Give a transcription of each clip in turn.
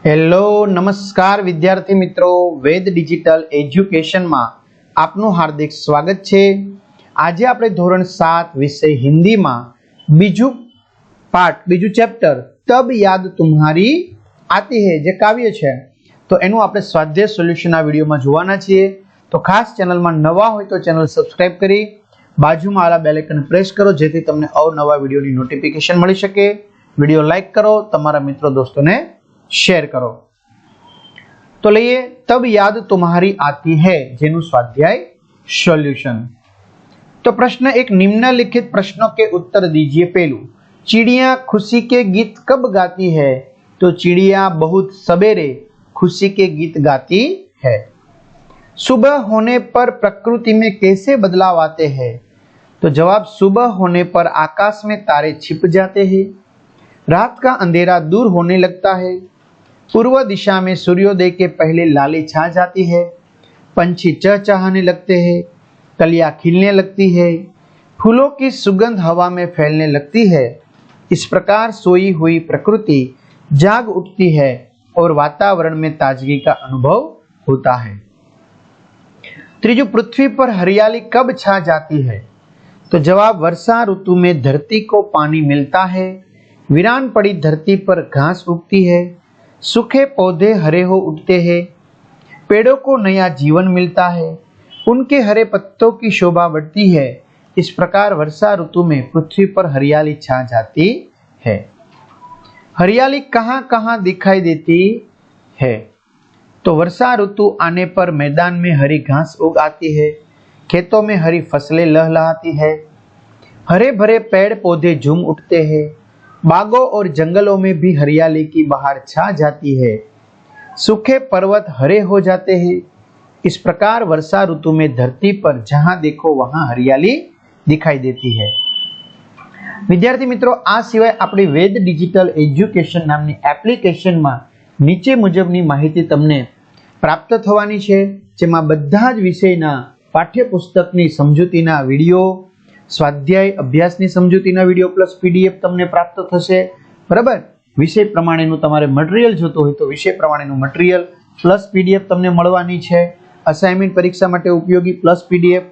Hello નમસ્કાર વિદ્યાર્થી મિત્રો, વેદ ડિજિટલ એજ્યુકેશન માં આપનું હાર્દિક સ્વાગત છે। આજે આપણે ધોરણ 7 વિષય હિન્દી માં બીજું ચેપ્ટર તબ યાદ तुम्हारी आती है જે કાવ્ય છે તો એનું આપણે સ્વાધ્યાય સોલ્યુશન આ વિડિયોમાં જોવાના છીએ। તો ખાસ ચેનલમાં નવા હોય તો ચેનલ સબસ્ક્રાઇબ કરી બાજુમાં આવેલા બેલ આઇકન પ્રેસ કરો જેથી તમને અવનવા વિડિયોની નોટિફિકેશન મળી શકે। વિડિયો લાઈક કરો, તમારા મિત્રો દોસ્તોને शेयर करो। तो लिए तब याद तुम्हारी आती है जेनु स्वाध्याय सॉल्यूशन। तो प्रश्न एक, निम्नलिखित प्रश्नों के उत्तर दीजिए। पहलू, चिड़िया खुशी के गीत कब गाती है? तो चिड़िया बहुत सवेरे खुशी के गीत गाती है। सुबह होने पर प्रकृति में कैसे बदलाव आते हैं? तो जवाब, सुबह होने पर आकाश में तारे छिप जाते हैं, रात का अंधेरा दूर होने लगता है, पूर्व दिशा में सूर्योदय के पहले लाली छा जाती है, पंछी चहचहाने लगते हैं, कलियां खिलने लगती है, फूलों की सुगंध हवा में फैलने लगती है। इस प्रकार सोई हुई प्रकृति जाग उठती है और वातावरण में ताजगी का अनुभव होता है। त्रीजू, पृथ्वी पर हरियाली कब छा जाती है? तो जवाब, वर्षा ऋतु में धरती को पानी मिलता है, वीरान पड़ी धरती पर घास उगती है, सूखे पौधे हरे हो उठते हैं, पेड़ों को नया जीवन मिलता है, उनके हरे पत्तों की शोभा बढ़ती है। इस प्रकार वर्षा ऋतु में पृथ्वी पर हरियाली छा जाती है। हरियाली कहाँ कहाँ दिखाई देती है? तो वर्षा ऋतु आने पर मैदान में हरी घास उग आती है, खेतों में हरी फसलें लहलहाती है, हरे भरे पेड़ पौधे झूम उठते हैं, बागों और जंगलों में भी हरियाली की बहार छा जाती है, सूखे पर्वत हरे हो जाते हैं। इस प्रकार वर्षा ऋतु में धरती पर जहां देखो वहां हरियाली दिखाई देती है। विद्यार्थी मित्रों, आ सिवाय अपनी वेद डिजिटल एज्युकेशन नामनी एप्लिकेशन में नीचे मुजबनी माहिती तमने प्राप्त थवानी छे, जेमां बधा ज विषयना पाठ्यपुस्तकनी समजूतीना विडियो, स्वाध्याय अभ्यासनी समजूतीना विडियो प्लस पीडीएफ तमने प्राप्त थशे। बराबर, विषय प्रमाणेनुं तमारे मटीरियल जोतो होय तो विषय प्रमाणेनुं मटीरियल प्लस पीडीएफ तमने मळवानी छे। असाइनमेंट परीक्षा माटे उपयोगी प्लस पीडीएफ,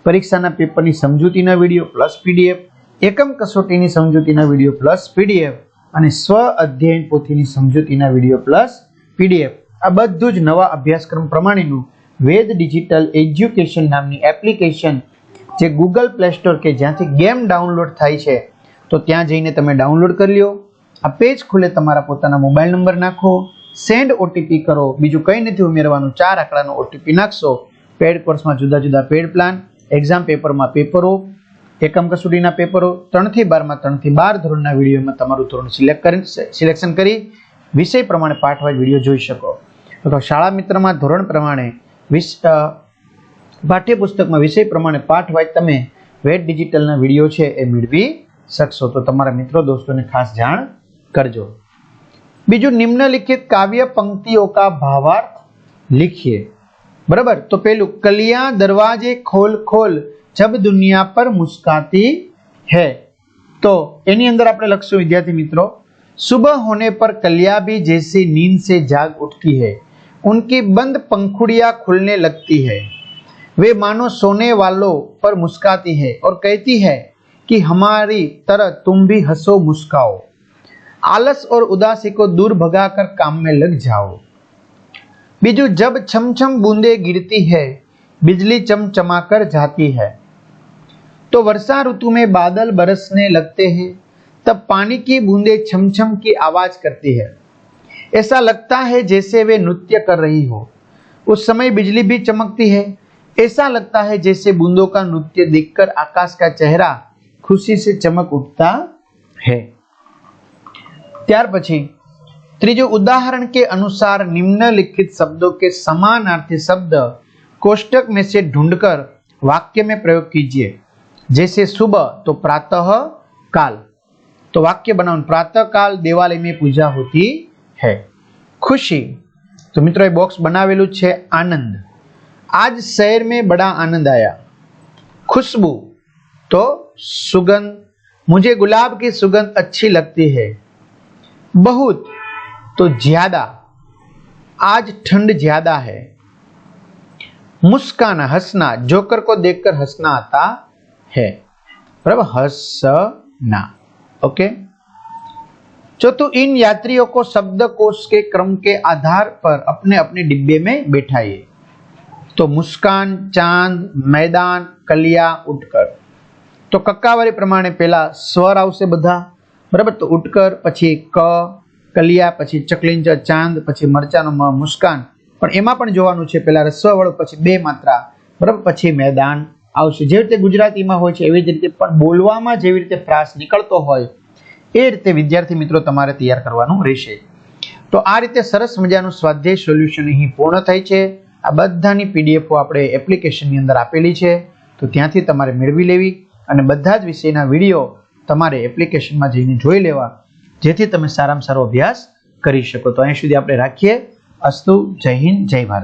परीक्षाना पेपरनी समजूतीना विडियो प्लस पीडीएफ, एकम कसोटीनी समजूतीना विडियो प्लस पीडीएफ अने स्व अध्ययन पोथीनी समजूतीना विडियो प्लस पीडीएफ आ बधुं ज नवा अभ्यासक्रम प्रमाणेनुं वेद डिजिटल एज्युकेशन नामनी एप्लिकेशन जे गूगल प्ले स्टोर के ज्यांथी गेम डाउनलॉड थाय छे तो त्यां जईने तमे डाउनलॉड कर ल्यो। आ पेज खुले, तमारा पोताना मोबाइल नंबर नाखो, सेंड ओटीपी करो, बीजू कई नथी उमेरवानुं, 4 आंकड़ानो ओटीपी नाखशो। पेड कोर्स में जुदा जुदा पेड प्लान, एक्जाम पेपर में पेपरो, एकम कसोटीना पेपरो, 3 થી 12 में 3 થી 12 धोरणना विडियो में तमारुं धोरण सिलेक्शन करी विषय प्रमाणे पाठवाइज विडियो जोई शको। तो शाळा मित्र में धोरण प्रमाणे पाठ्यपुस्तक में विषय प्रमाणे पाठवाइज तमे वेद डिजिटल ना विडियो छे ए मेळवी शकशो। तो तमारा मित्रों दोस्तों ने खास जाण करजो। बीजू, निम्नलिखित काव्य पंक्तियों का भावार्थ लिखिए। बराबर, तो पहलू, कलियां दरवाजे खोल खोल जब दुनिया पर मुस्काती है, तो एनी अंदर आपणे लखशुं विद्यार्थी मित्रों, सुबह होने पर कलियां भी जैसी नींद से जाग उठती है, उनकी बंद पंखुड़ियां खुलने लगती है, वे मानो सोने वालों पर मुस्काती है और कहती है कि हमारी तरह तुम भी हंसो मुस्काओ, आलस और उदासी को दूर भगाकर काम में लग जाओ। बीजू, जब छमछम बूंदे गिरती है बिजली चमचमाकर जाती है, तो वर्षा ऋतु में बादल बरसने लगते हैं, तब पानी की बूंदे छमछम की आवाज करती है, ऐसा लगता है जैसे वे नृत्य कर रही हो। उस समय बिजली भी चमकती है, ऐसा लगता है जैसे बूंदों का नृत्य देखकर आकाश का चेहरा खुशी से चमक उठता है। त्यार पछी त्रीजो, उदाहरण के अनुसार निम्नलिखित शब्दों के समानार्थी शब्द कोष्टक में से ढूंढकर वाक्य में प्रयोग कीजिए। जैसे सुबह तो प्रातः काल, तो वाक्य बनाओ, प्रातः काल देवालय में पूजा होती है। खुशी, तो मित्रों बॉक्स बनावेलू छे आनंद, आज शहर में बड़ा आनंद आया। खुशबू, तो सुगंध, मुझे गुलाब की सुगंध अच्छी लगती है। बहुत, तो ज्यादा, आज ठंड ज्यादा है। मुस्काना हंसना, जोकर को देखकर हंसना आता है, बराबर, हंसना। ओके। चौथुं, इन यात्रियों को शब्दकोश के क्रम के आधार पर अपने अपने डिब्बे में बैठाइए। तो मुस्कान, चांद, मैदान, कलिया, उठकर। तो कक्कावारी प्रमाणे पहला स्वर आवशे बधा, बराबर। तो उठकर, पछी क, कलिया, पछी चकलिंच, चांद, पछी मरचानो म, मुस्कान। पण एमां पण जोवानुं छे पहेला रस्व वाळो, पछी बे मात्रा, बराबर, पछी मैदान आवशे। जे रीते गुजरातीमां होय छे एवी ज रीते पण बोलवामां जेवी रीते प्रास निकळतो होय ए रीते विद्यार्थी मित्रों तमारे तैयार करवानुं रहेशे। तो आ रीते सरस मजानुं स्वाध्याय सोल्यूशन અહીં પૂર્ણ થાય છે। આ બધાની પીડીએફ આપણે એપ્લિકેશનની અંદર આપેલી છે, તો ત્યાંથી તમારે મેળવી લેવી અને બધા જ વિષયના વિડીયો તમારે એપ્લિકેશનમાં જઈને જોઈ લેવા, જેથી તમે સારામાં સારો અભ્યાસ કરી શકો। તો અહીં સુધી આપણે રાખીએ। અસ્તુ, જય હિન્દ, જય ભારત।